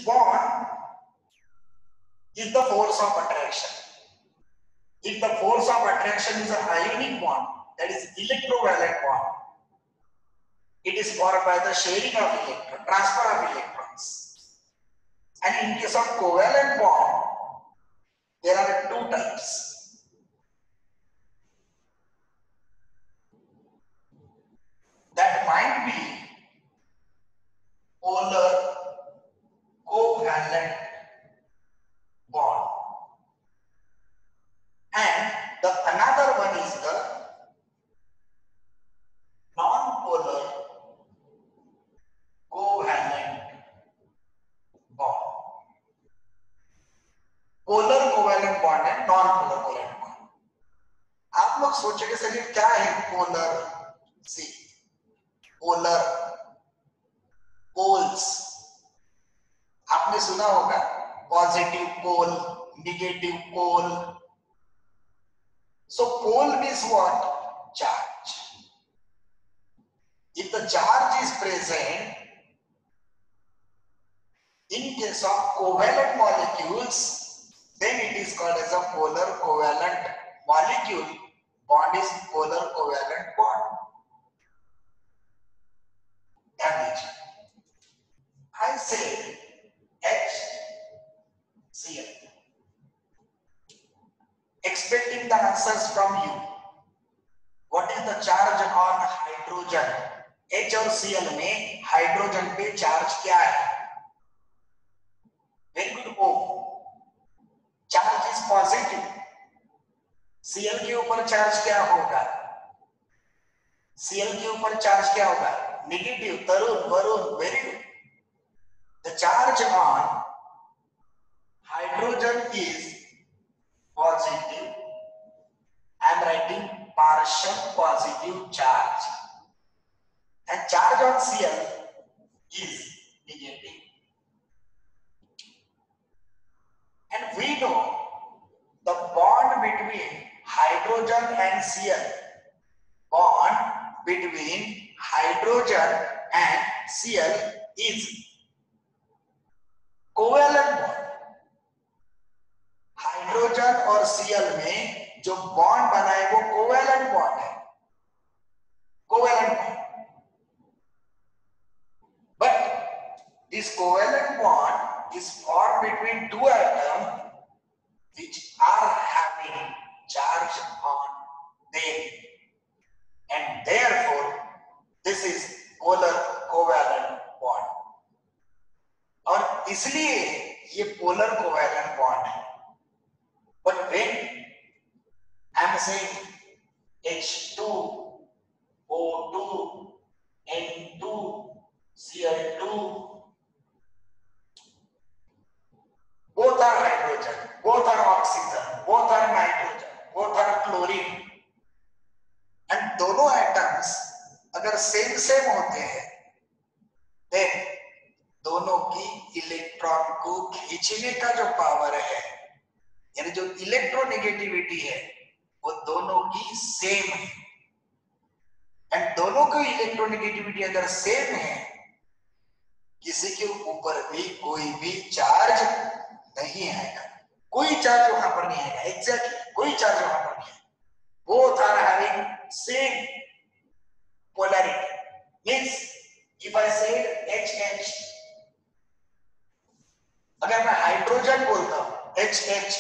bond is the force of attraction. If the force of attraction is an ionic bond, that is electrovalent bond, it is formed by the sharing of electron, transfer of electrons. And in case of covalent bond, there are two types. That might be polar covalent bond, and the another one is the non-polar covalent bond. Polar covalent bond है, non polar covalent bond. आप लोग सोचेंगे sir ये क्या है polar? सी polar poles आपने सुना होगा, positive pole, negative pole. So pole means what? Charge. If the charge is present, in case of covalent molecules, then it is called as a polar covalent molecule. Bond is polar covalent bond. Damage. I say HCl. Expecting the answers from you. What is the charge on hydrogen? H और Cl में hydrogen पे charge क्या है? Very good. O. Charge is positive. Cl के ऊपर charge क्या होगा? Cl के ऊपर चार्ज क्या होगा? Negative. Tarun, Varun, very good. The charge on hydrogen is positive. I am writing partial positive charge, and charge on Cl is negative. And we know the bond between hydrogen and Cl, bond between hydrogen and Cl is covalent bond. Hydrogen और Cl में जो bond बना है वो covalent bond है, covalent bond. But this covalent bond is formed between two atoms which are having charge on them, and therefore this is polar covalent bond. और इसलिए ये polar covalent bond है. But when I am saying H2, O2, N2, Cl2, both are hydrogen, both are oxygen, both are nitrogen, both are chlorine, and दोनों atoms अगर same same होते हैं, then दोनों की इलेक्ट्रॉन को खींचने का जो पावर है, यानी जो इलेक्ट्रोनेगेटिविटी है, वो दोनों की सेम है. एंड दोनों की इलेक्ट्रोनेगेटिविटी अगर सेम है, किसी के ऊपर भी कोई भी चार्ज नहीं आएगा, कोई चार्ज वहां पर नहीं आएगा. एग्जैक्टली कोई चार्ज वहां पर नहीं आएगा. Both are having same polarity. Means if I say HH, अगर मैं हाइड्रोजन बोलता हूं HH,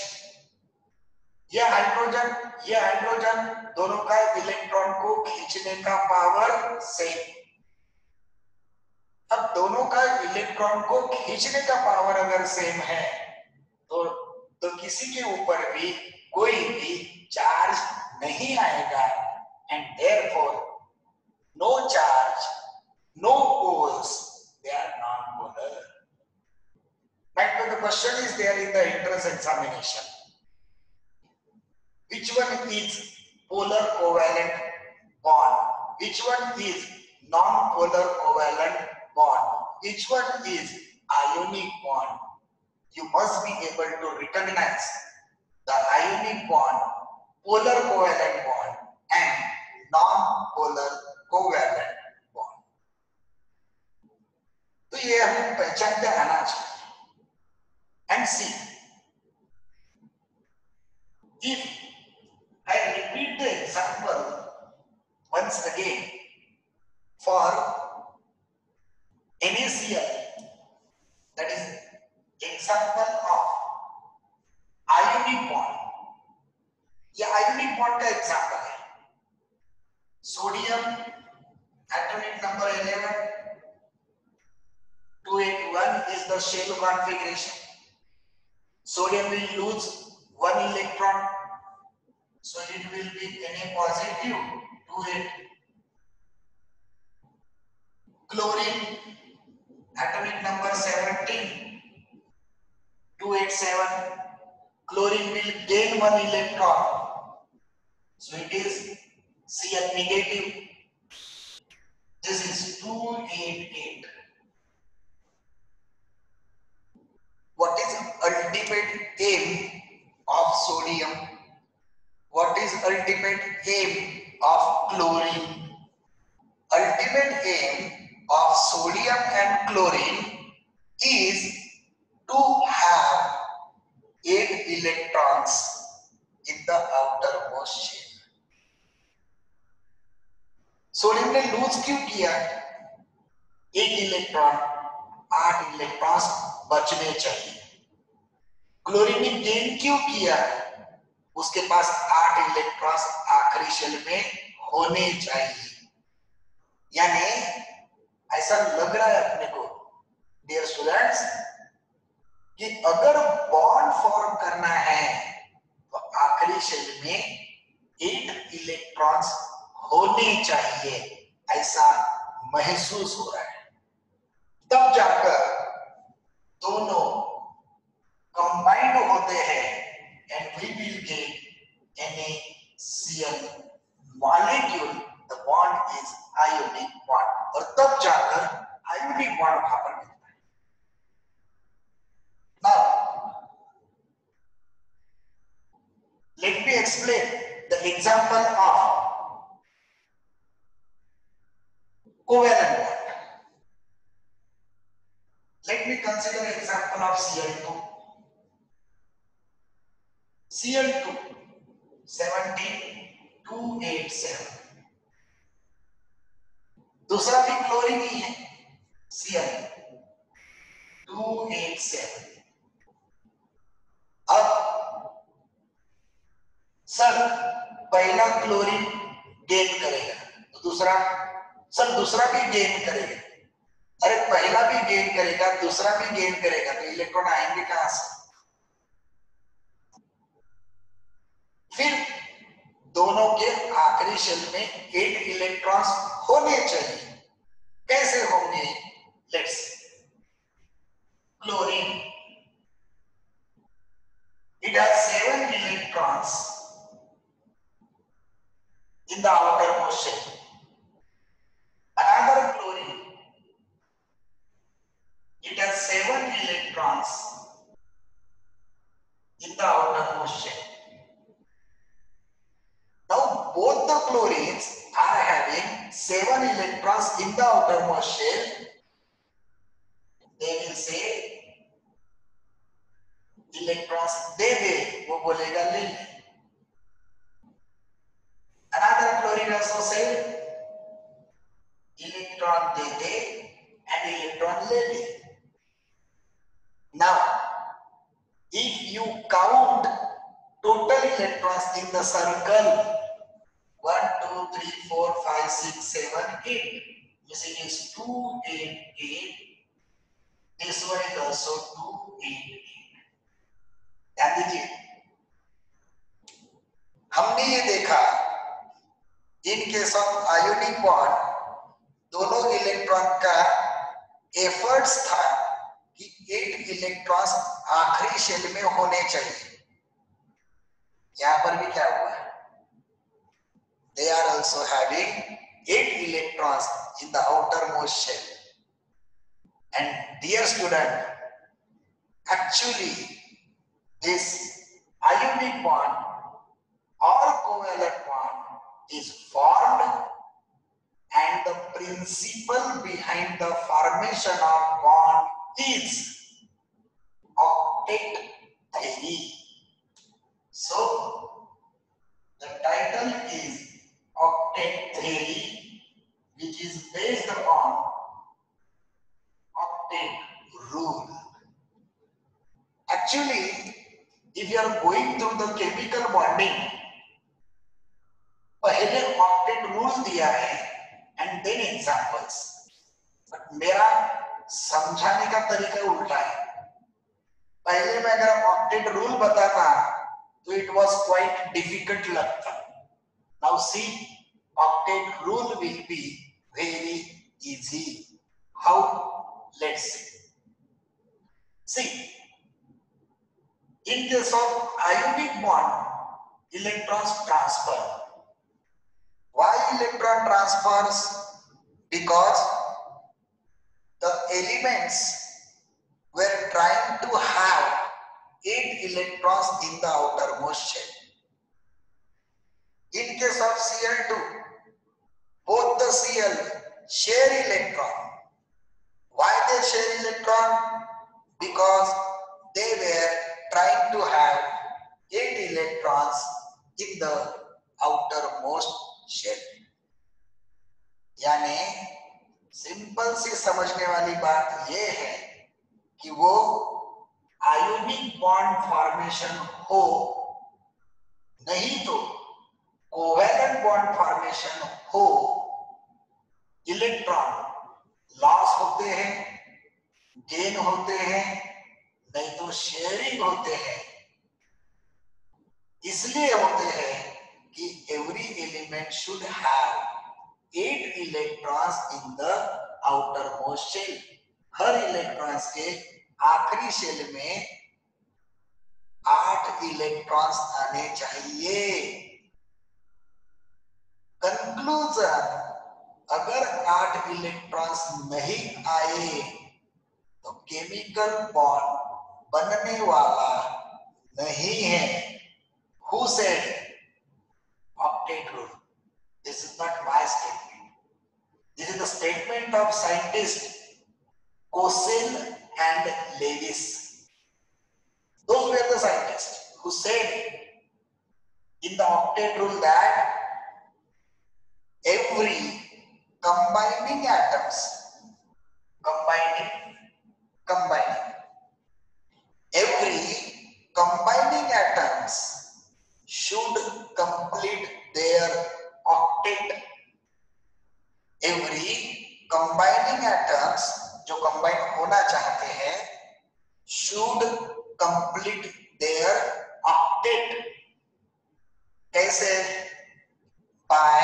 ये हाइड्रोजन दोनों का इलेक्ट्रॉन को खींचने का पावर सेम. अब दोनों का इलेक्ट्रॉन को खींचने का पावर अगर सेम है, तो किसी के ऊपर भी कोई भी चार्ज नहीं आएगा, and therefore no charge, no poles, they are non polar. But the question is there in the entrance examination. Which one is polar covalent bond? Which one is non-polar covalent bond? Which one is ionic bond? You must be able to recognize the ionic bond, polar covalent bond, and non-polar covalent bond. तो ये हमें पहचानते आना चाहिए. NaCl, that is example of ionic bond. ये ionic bond का example है. Sodium atomic number 11, 281 is the shell configuration. Sodium will lose one electron, so it will be Na positive 28. Chlorine atomic number 17, 287. Chlorine will gain one electron, so it is Cl negative. This is 288. What is ultimate aim of sodium? What is ultimate aim of chlorine? Ultimate aim of sodium and chlorine is to have 8 electrons in the outermost shell. Sodium ने loose क्यों किया? 1 electron, 8 electrons बचने चाहिए. Chlorine ने gain क्यों किया? उसके पास 8 electrons आखिरी शेल में होने चाहिए. यानी ऐसा लग रहा है अपने को डियर स्टूडेंट्स कि अगर बॉन्ड फॉर्म करना है तो आखिरी शेल में 8 इलेक्ट्रॉन्स होने चाहिए, ऐसा महसूस हो रहा है. तब जाकर दोनों कंबाइंड होते हैं and we will get NaCl molecule. The bond is ionic bond, और तब जाकर आयोनिक बॉन्ड वहां पर मिलता है. Now let me explain the example of covalent bond. Let me consider an example of Cl2. Cl2 17287. दूसरा भी क्लोरीन ही है, Cl 287. अब सर पहला क्लोरीन गेन करेगा तो दूसरा, सर दूसरा भी गेन करेगा. अरे पहला भी गेन करेगा, दूसरा भी गेन करेगा, तो इलेक्ट्रॉन आएंगे कहां से? फिर दोनों के आखिरी शेल में 8 इलेक्ट्रॉन्स होने चाहिए. कैसे होंगे? Let's chlorine, it has 7 electrons in the outermost shell. Another chlorine, it has 7 electrons in the outermost shell. Now both the chlorines are having 7 electrons in the outermost shell. They will say electrons दे दे, वो बोलेगा ले ले. Another chlorine also said electron they they and electron ले ले. Now if you count total electrons in the circle 1 2 3 4 5 6 7 8, missing is 288. This one is also 288. ध्यान दीजिए, हमने ये देखा in case of ionic bond दोनों इलेक्ट्रॉन का एफर्ट्स था कि 8 इलेक्ट्रॉन्स आखिरी शेल में होने चाहिए. यहां पर भी क्या हुआ? They are also having 8 electrons in the outermost shell. And dear student, actually this ionic bond or covalent bond is formed, and the principle behind the formation of bond is octet theory. So the title is octet theory, which is based on octet rule. Actually, if you are going through the chemical bonding, पहले octet rule दिया है and then examples. But मेरा समझाने का तरीका उल्टा है. पहले मैं अगर octet rule बताता तो it was quite difficult लगता. Now see, octet rule will be very easy. How? Let's see. See, in case of ionic bond, electrons transfer. Why electron transfers? Because the elements were trying to have 8 electrons in the outermost shell. In case of Cl2, both the Cl share electron. Why they share electron? Because they were trying to have 8 electrons in the outermost shell. यानी simple सी समझने वाली बात यह है कि वो ionic bond formation हो, नहीं तो कोवेलेंट बॉन्ड फॉर्मेशन हो, इलेक्ट्रॉन लॉस होते हैं, गेन होते हैं, नहीं तो शेयरिंग होते हैं. इसलिए होते हैं कि every element should have 8 electrons in the outer most shell. हर इलेक्ट्रॉन्स के आखिरी शेल में 8 इलेक्ट्रॉन्स आने चाहिए. कंक्लूजन, अगर 8 इलेक्ट्रॉन्स नहीं आए तो केमिकल बॉन्ड बनने वाला नहीं है. Who said? Octet rule. This is not my statement. This is the statement of scientists Cosin and Lewis. Those were the scientists who said in the octet rule that every combining atoms, every combining atoms should complete their octet. Every combining atoms जो combine होना चाहते हैं should complete their octet. कैसे? By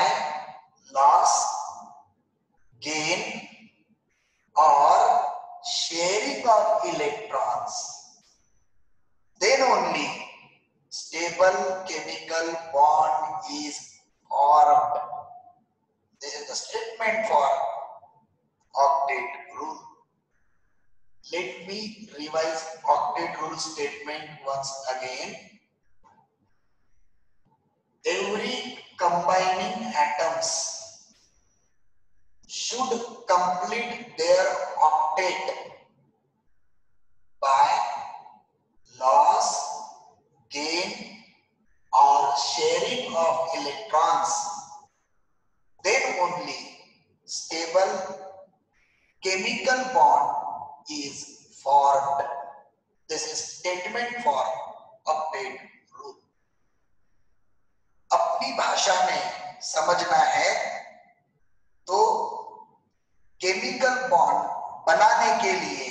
loss, gain or sharing of electrons. Then only stable chemical bond is formed. This is the statement for octet rule. Let me revise octet rule statement once again. Every combining atoms should complete their octet by loss, gain or sharing of electrons. Then only stable chemical bond is formed. This is statement for octet rule. अपनी भाषा में समझना है तो chemical bond बनाने के लिए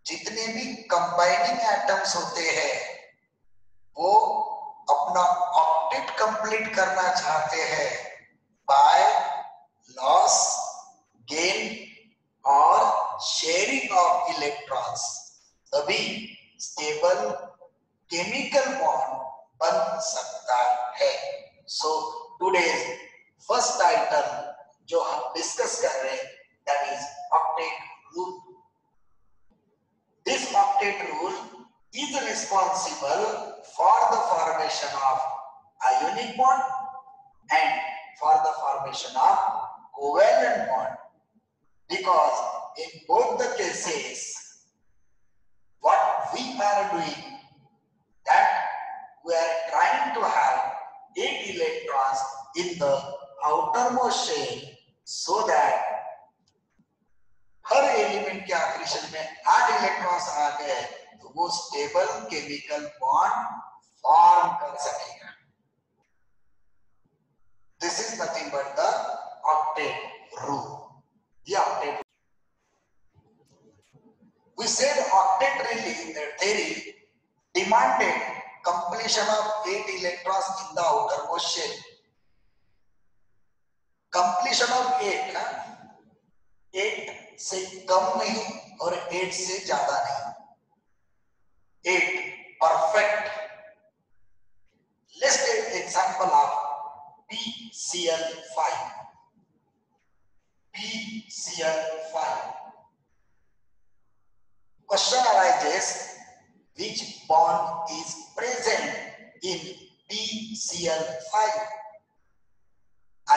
जितने भी कंबाइनिंग एटम्स होते हैं वो अपना ऑक्टेट कंप्लीट करना चाहते हैं बाय लॉस, गेन और शेयरिंग ऑफ इलेक्ट्रॉन्स. तभी स्टेबल केमिकल बॉन्ड बन सकता है. सो टुडेज फर्स्ट आइटम जो हम डिस्कस कर रहे हैं that is octet rule. This octet rule is responsible for the formation of ionic bond and for the formation of covalent bond, because in both the cases what we are doing that we are trying to have 8 electrons in the outermost shell so that her element के आखिरी shell में 8 electrons आ गए तो वो stable chemical bond form कर सकेगा. This is nothing but the octet rule. ये octet, we said octet theory demanded completion of 8 electrons in the outermost shell. Completion of 8 8 से कम नहीं और 8 से ज्यादा नहीं. 8 perfect. Let's take example of PCl5. PCl5. Question arises, which bond is present in PCl5?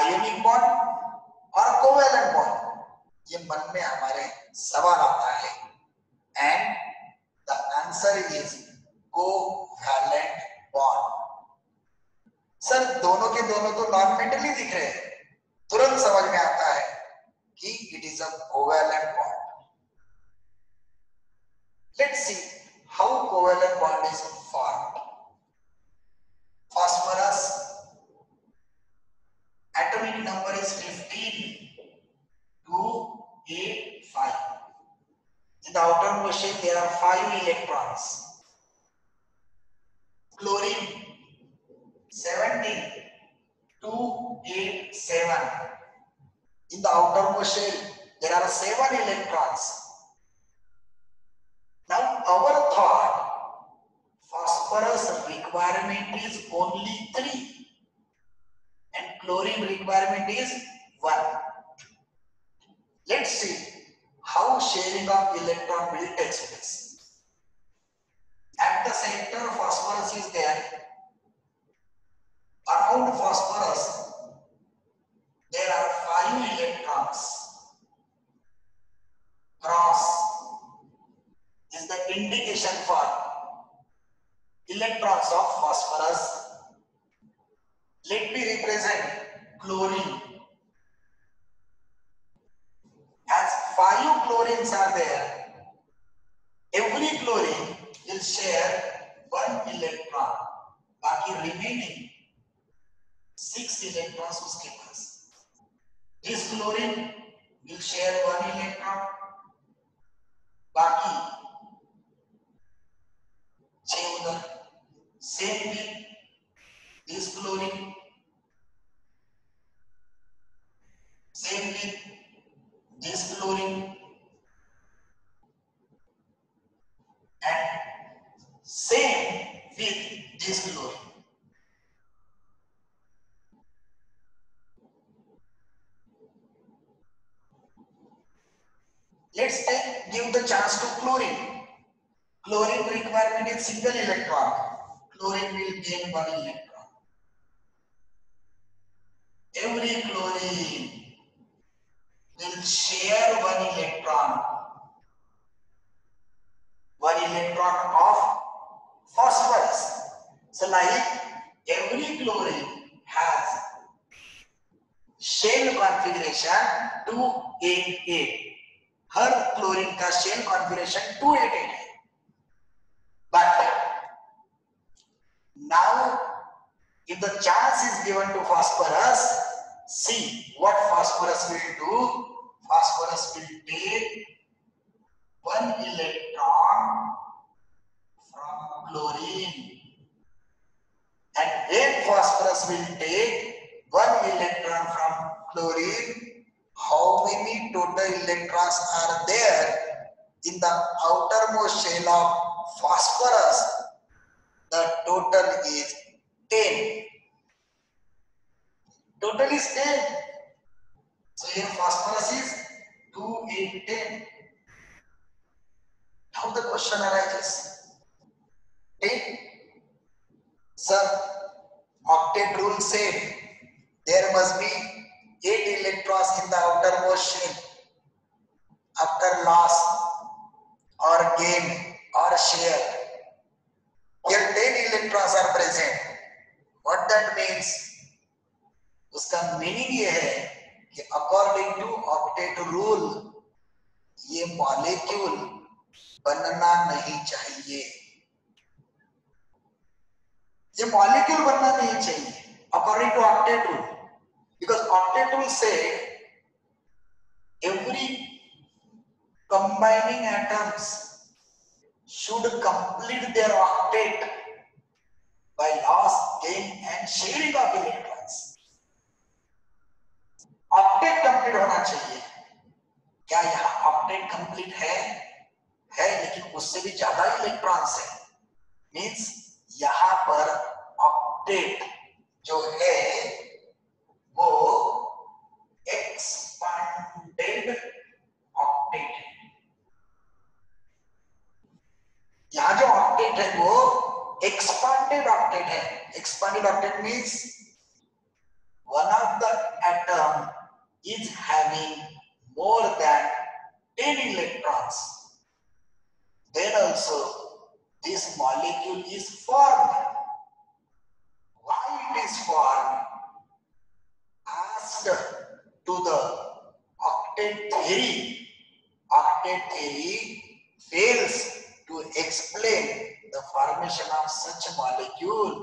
Ionic bond or covalent bond? ये मन में हमारे सवाल आता है. And the answer is covalent bond. Sir दोनों के दोनों तो नॉन मेटली दिख रहे हैं. तुरंत समझ में आता है कि it is a covalent bond. Let's see how covalent bond is formed. Phosphorus, atomic number is 15 to 8, 5. In the outermost shell there are 5 electrons. Chlorine 17 to 8, 7. In the outermost shell there are 7 electrons. Now our thought, phosphorus requirement is only 3 and chlorine requirement is 1. Let's see how sharing of electron will take place. At the center phosphorus is there. Around phosphorus there are 5 electrons. Cross is the indication for electrons of phosphorus. Let me represent chlorine. As 5 chlorines are there, every chlorine will share 1 electron. बाकी remaining 6 electrons उसके पास. This chlorine will share 1 electron. बाकी 6 उधर. Same with this chlorine. Same with this chlorine. And same with this chlorine. Let's give the chance to chlorine. Chlorine requirement is single electron. Chlorine will gain 1 electron. Every chlorine will share 1 electron. 1 electron of phosphorus. So like every chlorine has shell configuration 288. Her chlorine का shell configuration 288 है. But now if the chance is given to phosphorus, see what phosphorus will do. Phosphorus will take 1 electron from chlorine. And when phosphorus will take 1 electron from chlorine, how many total electrons are there in the outermost shell of phosphorus? The total is 10. Total is 10. So here phosphorus is 2, 8, 10. Now the question arises, 10. Sir, octet rule said there must be 8 electrons in the outermost shell after loss or gain or share. Here 10 electrons are present. What that means? उसका meaning ये है कि according to octet rule ये molecule बनना नहीं चाहिए, ये molecule बनना नहीं चाहिए according to octet rule, because octet rule से every combining atoms should complete their octet by loss, gain and sharing of electrons. Octet complete होना चाहिए। क्या यहाँ ऑक्टेट कंप्लीट है लेकिन उससे भी ज्यादा इलेक्ट्रॉन्स है, मींस यहाँ पर ऑक्टेट जो है वो एक्सपांडेड ऑक्टेट है। यहाँ जो ऑक्टेट है वो एक्सपांडेड ऑक्टेट है। Expanded octet means one of the atom is having more than 10 electrons, then also this molecule is formed. Why it is formed? Asked to the octet theory. Octet theory fails to explain the formation of such molecule,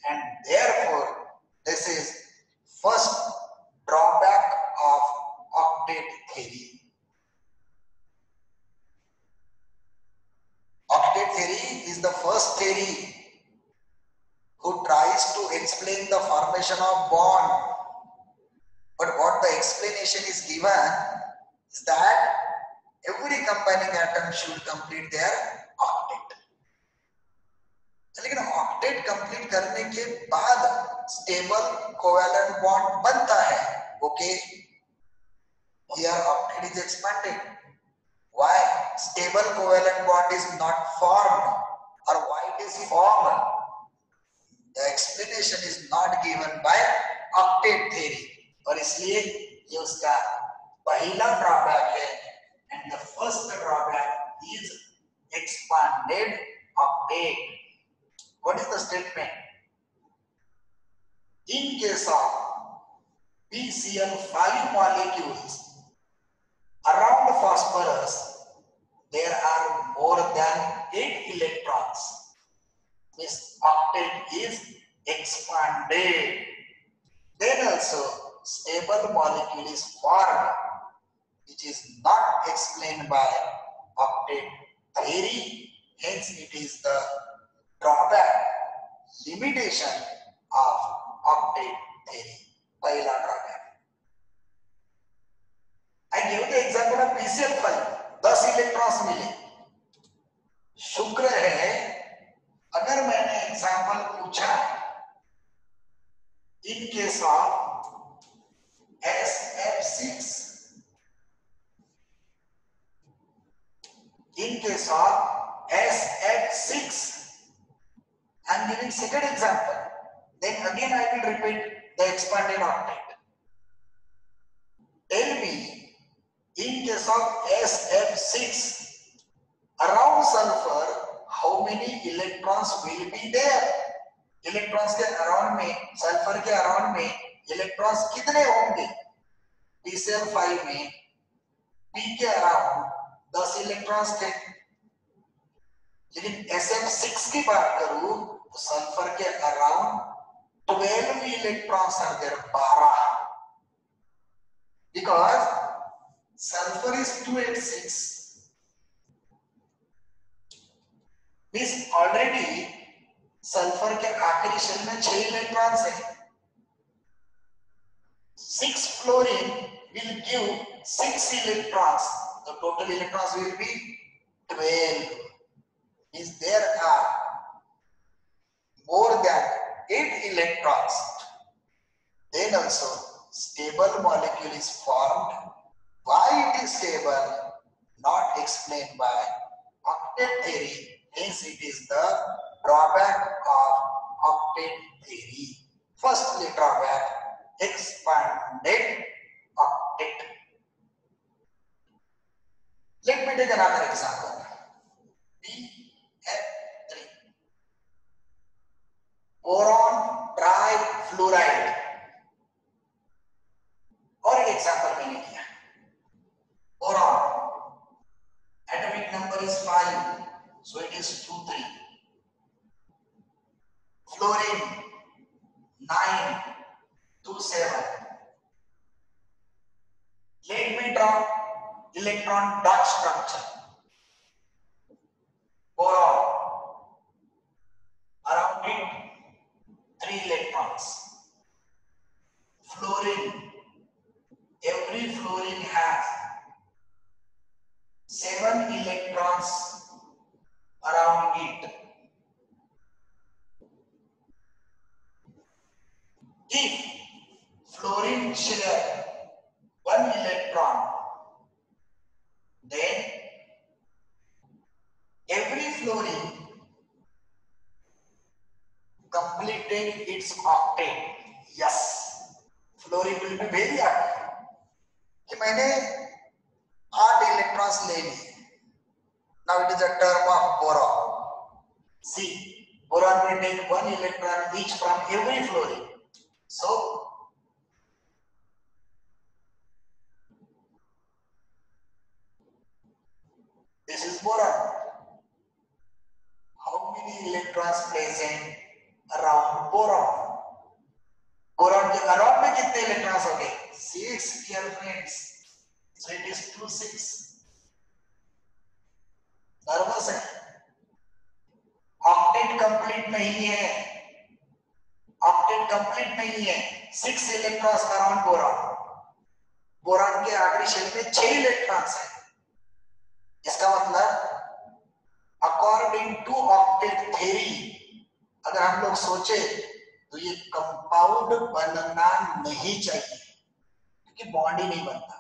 and therefore this is first drawback of octet theory. Octet theory is the first theory who tries to explain the formation of bond, but what the explanation is given is that every combining atom should complete their octet. लेकिन octet complete करने के बाद stable covalent bond बनता है, okay, here octet is expanded. Why stable covalent bond is not formed or why it is formed, the explanation is not given by octet theory, और इसलिए ये उसका पहला ड्रॉबैक है। And the first drawback is expanded octet. What is the statement? In case of PCl5 molecules around phosphorus, there are more than 8 electrons. This octet is expanded. Then also stable molecule is formed, which is not explained by octet theory. Hence, it is the drawback, limitation of octet theory. पहला drawback. I give the example of PCl5. 10 electrons मिले। शुक्र है अगर मैंने example पूछा in case of SF6, in case of SF6, I am giving second example. Then again I will repeat the expanded octet. Tell me, in case of SF6, around sulfur, how many electrons will be there? Electrons के around में, sulphur के around में electrons कितने होंगे? PCl5 में P के around 10 electrons थे, लेकिन SF6 की बात करूं तो सल्फर के around 12 electrons are there, 12, because sulphur is 286, means already sulphur के आखिरी शेल में 6 इलेक्ट्रॉन्स है। 6 fluorine will give 6 electrons, the total electrons will be 12. Means there are more than 8 electrons. Then also stable molecule is formed. Why it is stable? Not explained by octet theory. Hence it is the drawback of octet theory. Firstly drawback, expanded octet. Let me take another example. BF3, boron trifluoride, or an example atomic number is 5, so it is 2, 3. Fluorine 9, 2, 7. Let me draw electron dot structure. Boron, around it 3 electrons. Fluorine, every fluorine has 7 electrons around it. If fluorine share 1 electron, then every fluorine completed its octet. Yes, fluorine will be very active. कि मैंने 8 electrons ले लिए. Now it is a term of boron. See, boron will take 1 electron each from every fluorine. So this is boron. How many electrons present around boron? Boron के around में कितने electrons हो गए? 6 dear friends. So it is 2, 6. Nervous है. Octet complete नहीं है. Octet complete नहीं है. 6 इलेक्ट्रॉन्स अराउंड बोरॉन. बोरॉन के आखिरी शेल में 6 इलेक्ट्रॉन्स हैं. इसका मतलब अकॉर्डिंग टू ऑक्टेट थ्योरी अगर हम लोग सोचे तो ये कंपाउंड बनना नहीं चाहिए क्योंकि बॉन्ड ही नहीं बनता.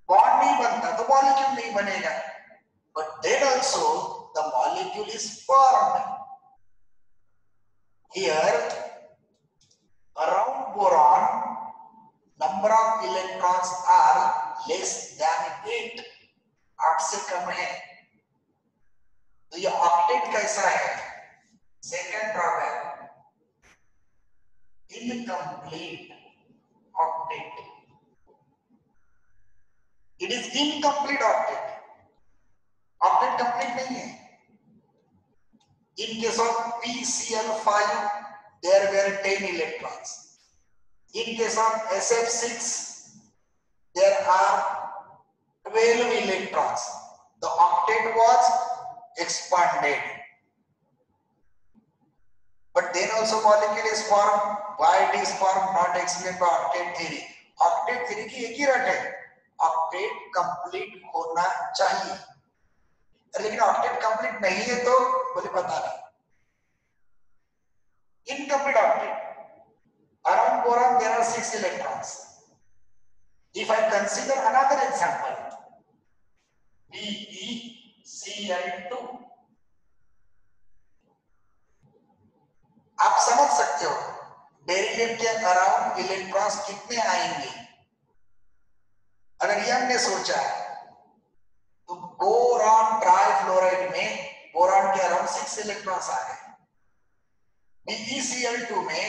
बॉन्ड नहीं बनता तो मॉलिक्यूल नहीं बनेगा. But then also the molecule is formed. Here around boron number of electrons are less than 8. 8 से कम है. तो ये ऑक्टेट कैसा है? Second drawback, incomplete octet. It is incomplete octet. Octet complete नहीं है. In case of PCl5 there were 10 electrons. In case of SF6 there are 12 electrons. The octet was expanded. But then also molecule is formed. Why it is formed not explained by octet theory. Octet theory की एक ही रट है. Octet complete होना चाहिए. लेकिन octet complete नहीं है तो बोले पता नहीं. Incomplete octet. Around boron there are 6 electrons. If I consider another example, BeCl2. आप समझ सकते हो बेरिलियम के अराउंड इलेक्ट्रॉन्स कितने आएंगे. अगर ये हमने सोचा तो बोरॉन ट्राइफ्लोराइड में बोरॉन के अराउंड 6 इलेक्ट्रॉन्स आ गए. BeCl2 में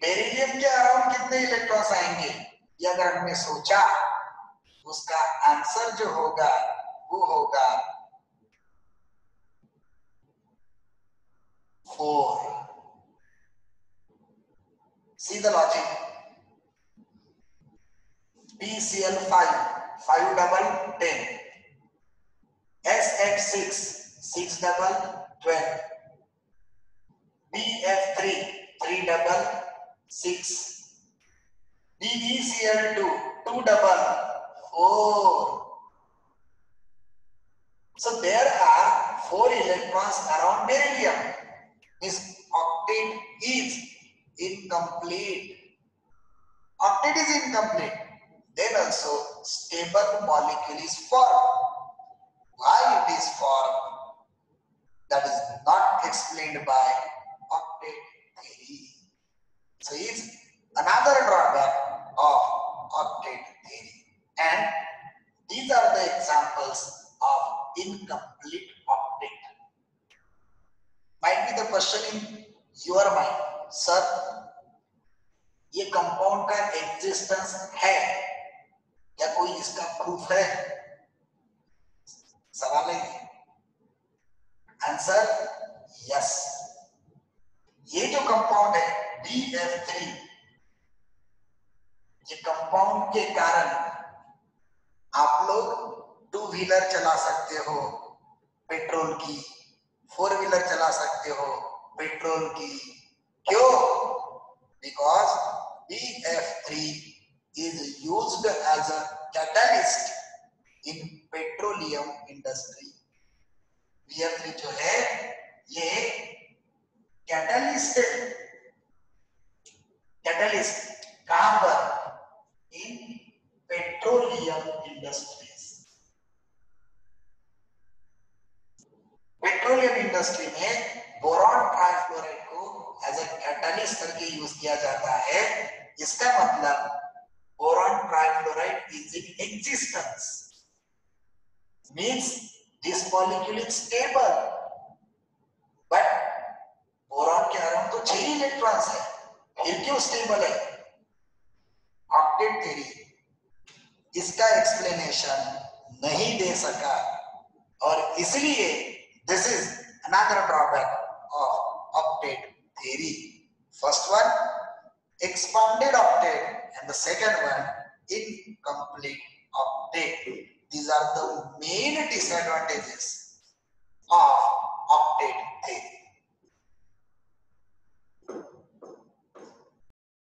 बेरिलियम के अराउंड कितने इलेक्ट्रॉन्स आएंगे ये अगर हमने सोचा उसका आंसर जो होगा वो होगा 4. See the logic. PCl5 5 double 10. SF6 6 double 12. BF3 3 double 6. BeCl2 2 double 4. So there are 4 electrons around beryllium. This octet is incomplete. Octet is incomplete. Then also stable molecule is formed. Why it is formed? That is not explained by octet theory. So it's another drawback of octet theory. And these are the examples of incomplete octet. Might be the question in your mind. Sir ये compound का existence है क्या? कोई इसका proof है? सवाल है answer yes. ये जो कंपाउंड है BF3, ये कंपाउंड के कारण आप लोग 2 व्हीलर चला सकते हो पेट्रोल की, 4 व्हीलर चला सकते हो पेट्रोल की। क्यों? Because BF3 is used as a catalyst in petroleum industry। BF3 जो है ये कैटलिस्ट है। कैटलिस्ट कहां पर? In petroleum industries. Petroleum industry में बोरॉन ट्राइफ्लोराइड को एज अ कैटलिस्ट करके यूज किया जाता है। इसका मतलब boron trifluoride is in existence, means this molecule is stable, but boron के अराउंड तो 6 इलेक्ट्रॉन्स है, फिर क्यों स्टेबल है? ऑक्टेट थ्योरी इसका एक्सप्लेनेशन नहीं दे सका, और इसलिए this is another drawback of octet theory. First one expanded octet and the second one incomplete octet। These are the main disadvantages of octet theory।